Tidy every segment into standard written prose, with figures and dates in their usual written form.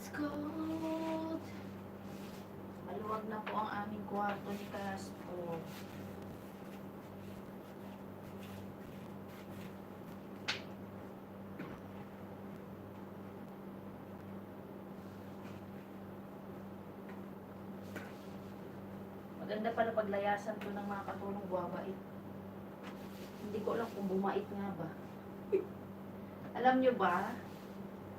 It's cold. Maluwag na po ang aming kwarto ni Caspo. Maganda pala paglayasan ko ng mga katulong buwabait. Hindi ko alam kung bumait nga ba. Alam nyo ba,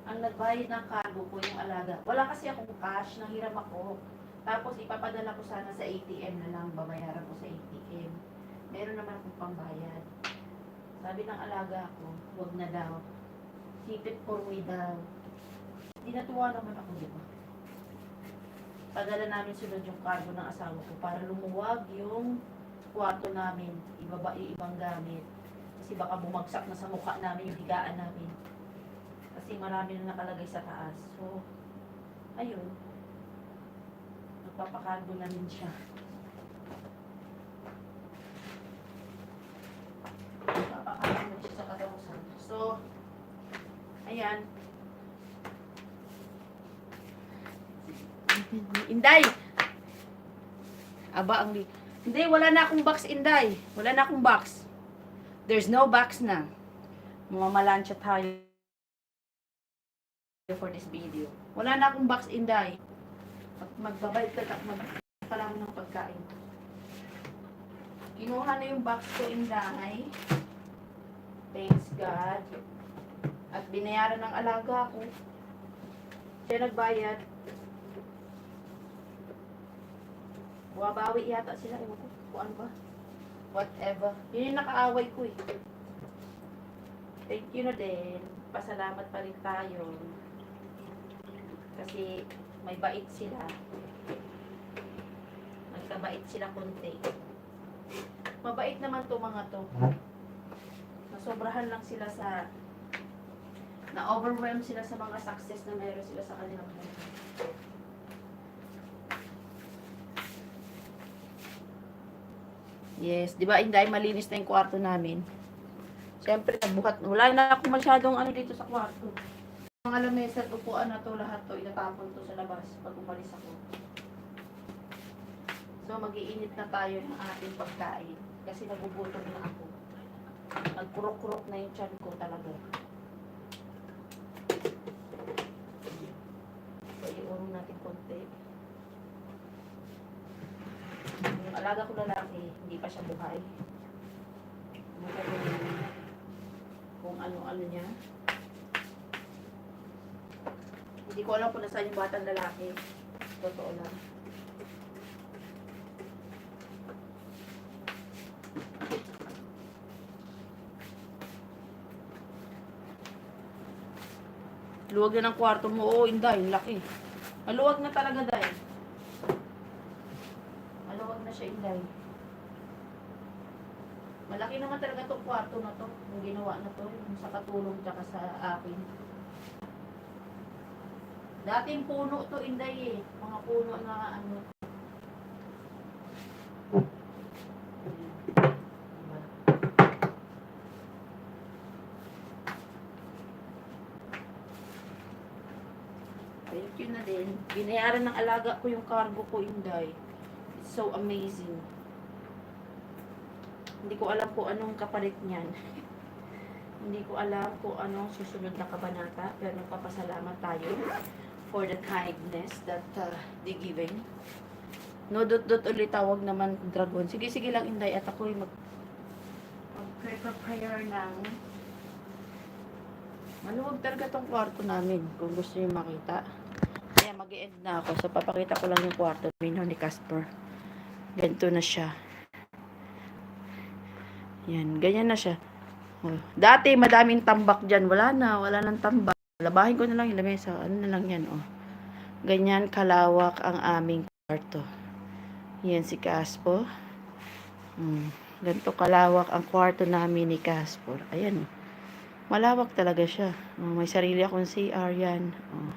ang nagbayad ng cargo ko yung alaga. Wala kasi akong cash, nanghiram ako. Tapos ipapadala ko sana sa ATM na lang, babayaran ko sa ATM. Meron naman akong pambayad. Sabi ng alaga ko, huwag na daw. Keep it for me daw. Di natuwa naman ako, di ba? Padala namin sunod yung cargo ng asawa ko para lumuwag yung kwarto namin. Ibang gamit. Kasi baka bumagsak na sa mukha namin yung higaan namin. Kasi marami na nakalagay sa taas. So, ayun. Nagpapakargo namin siya. Nagpapakargo namin siya sa katapusan. So, ayan. Inday! Aba, hindi, wala na akong box, Inday. Wala na akong box. There's no box na. Mamamalansya tayo for this video. Wala na akong box, Inday. Magbabayad ka pala ako ng pagkain. Kinuha na yung box ko, Inday. Thanks God. At binayaran ng alaga ko. Siya nagbayad. Buwabawi yata sila. Ewan ko kung ano ba. Whatever. Yun yung nakaaway ko eh. Thank you na din. Pasalamat pa rin tayo. Kasi may bait sila. Nagkabait sila konti. Mabait naman to mga to. Nasobrahan lang sila sa na-overwhelm sila sa mga success na meron sila sa kanilang buhay. Yes, di ba Inday, malinis na yung kwarto namin. Siyempre, nagbuhat. Wala na ako masyadong ano dito sa kwarto. Mga lamesa, upuan na to, lahat to, itatapon to sa labas pag umalis ako. So, mag-iinit na tayo ng ating pagkain. Kasi nagugutom na ako. Nagkurok-kurok na yung tiyan ko talaga. So, iurong natin konti. Yung alaga ko lalaki, hindi pa siya buhay. Kung ano-ano niya. Hindi ko alam kung nasaan yung batang lalaki. Totoo lang. Luwag na ng kwarto mo. Oo, Inday, laki. Maluwag na talaga, Day. Maluwag na siya, Inday. Malaki naman talaga itong kwarto na to. Yung ginawa na to. Yung sa katulong tsaka sa akin. Dating puno to, Inday eh. Mga puno na ano. Thank you na din. Binayaran ng alaga ko yung cargo ko, Inday. It's so amazing. Hindi ko alam kung anong kapalit niyan. Hindi ko alam kung anong susunod na kabanata. Pero nagpapasalamat tayo for the kindness that they giving. No, dot ulit tawag naman dragon. Sige, sige lang, Inday. At ako'y mag-prepare ng maluwag talaga tong kwarto namin. Kung gusto niyo makita. Kaya mag-e-end na ako. So, papakita ko lang yung kwarto ni Casper. Ganito na siya. Yan, ganyan na siya. Oh. Dati, madaming tambak dyan. Wala na, wala nang tambak. Labahin ko na lang yung lamesa. Ano na lang yan, oh. Ganyan kalawak ang aming kwarto. Yan si Casper. Ganito kalawak ang kwarto namin ni Casper. Ayan, oh. Malawak talaga siya. Oh, may sarili akong CR yan. Oh.